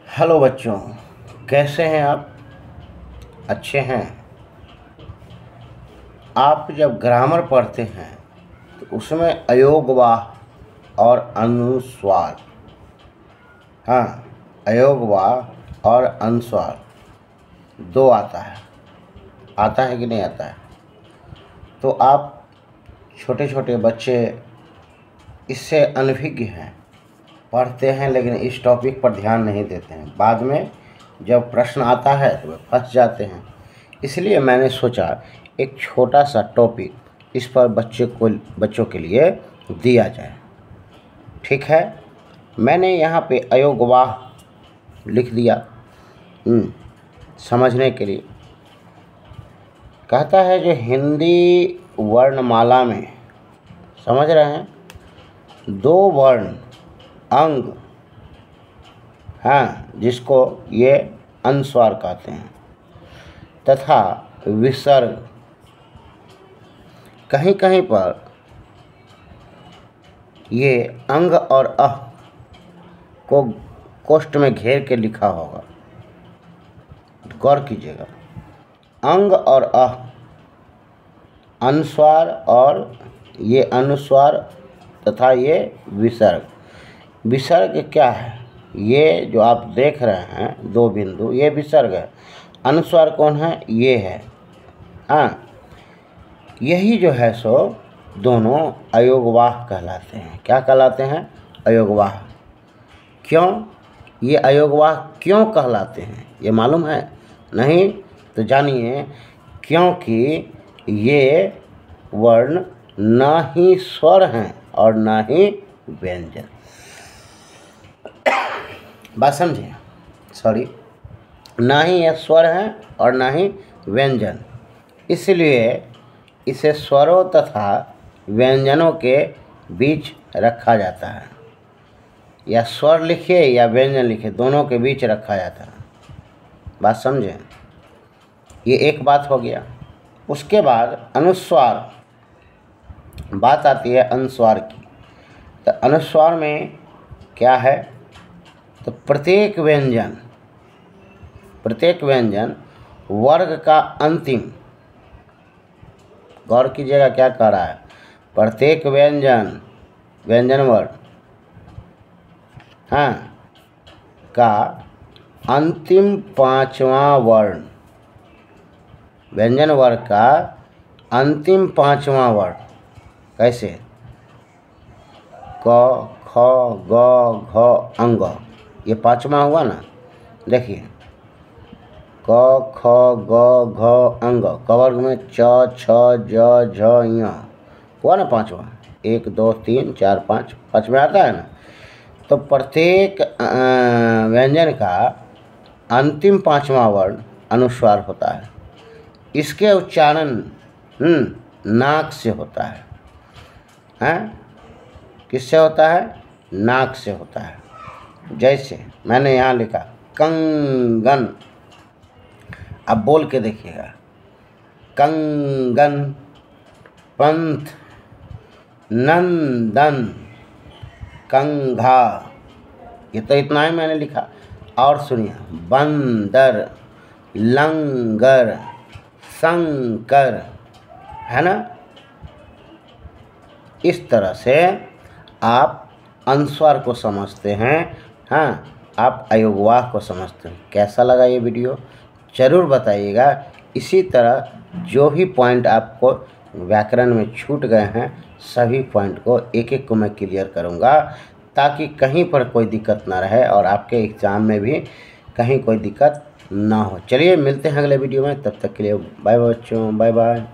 Hello बच्चों, कैसे हैं आप? अच्छे हैं। आप जब ग्रामर पढ़ते हैं तो उसमें अयोगवाह और अनुस्वार, हाँ, अयोगवाह और अनुस्वार दो आता है कि नहीं आता है? तो आप छोटे छोटे बच्चे इससे अनभिज्ञ हैं, पढ़ते हैं लेकिन इस टॉपिक पर ध्यान नहीं देते हैं। बाद में जब प्रश्न आता है तो वे फंस जाते हैं। इसलिए मैंने सोचा एक छोटा सा टॉपिक इस पर बच्चों के लिए दिया जाए। ठीक है, मैंने यहाँ पे अयोगवाह लिख दिया समझने के लिए। कहता है जो हिंदी वर्णमाला में, समझ रहे हैं, दो वर्ण अंग, हाँ, जिसको ये अनुस्वार कहते हैं, तथा विसर्ग, कहीं कहीं पर ये अंग और अह को कोष्ठ में घेर के लिखा होगा, गौर कीजिएगा। अंग और अह, अनुस्वार और ये अनुस्वार तथा ये विसर्ग। विसर्ग क्या है? ये जो आप देख रहे हैं दो बिंदु, ये विसर्ग है। अनुस्वार कौन है? ये है, हाँ। यही जो है सो दोनों अयोगवाह कहलाते हैं। क्या कहलाते हैं? अयोगवाह। क्यों ये अयोगवाह क्यों कहलाते हैं, ये मालूम है? नहीं? तो जानिए, क्योंकि ये वर्ण न ही स्वर हैं और न ही व्यंजन। बात समझे? सॉरी, ना ही ये स्वर हैं और ना ही व्यंजन, इसलिए इसे स्वरों तथा व्यंजनों के बीच रखा जाता है। या स्वर लिखे या व्यंजन लिखे, दोनों के बीच रखा जाता है। बात समझे? ये एक बात हो गया। उसके बाद अनुस्वार, बात आती है अनुस्वार की। तो अनुस्वार में क्या है? तो प्रत्येक व्यंजन वर्ग का अंतिम, गौर कीजिएगा क्या कह रहा है, प्रत्येक व्यंजन वर्ग, हाँ, का अंतिम पांचवा वर्ण, व्यंजन वर्ग का अंतिम पांचवा वर्ण। कैसे? क, ख, ग, घ, अंग, ये पांचवा हुआ ना। देखिए, क, ख, ग, घ, अंग, क वर्ग में च, छ, ज, झ, ञ हुआ ना पांचवा। 1 2 3 4 5, पांचवा आता है ना। तो प्रत्येक व्यंजन का अंतिम पांचवा वर्ण अनुस्वार होता है। इसके उच्चारण नाक से होता है, हैं? किससे होता है? नाक से होता है। जैसे मैंने यहाँ लिखा कंगन, अब बोल के देखिएगा, कंगन, पंथ, नंदन, कंघा, ये तो इतना ही मैंने लिखा। और सुनिए, बंदर, लंगर, शंकर, है ना। इस तरह से आप अनुस्वार को समझते हैं, हाँ, आप अयोगवाह को समझते हैं। कैसा लगा ये वीडियो ज़रूर बताइएगा। इसी तरह जो भी पॉइंट आपको व्याकरण में छूट गए हैं, सभी पॉइंट को एक एक को मैं क्लियर करूँगा, ताकि कहीं पर कोई दिक्कत ना रहे और आपके एग्ज़ाम में भी कहीं कोई दिक्कत ना हो। चलिए मिलते हैं अगले वीडियो में, तब तक के लिए बाय बाय बच्चों, बाय बाय।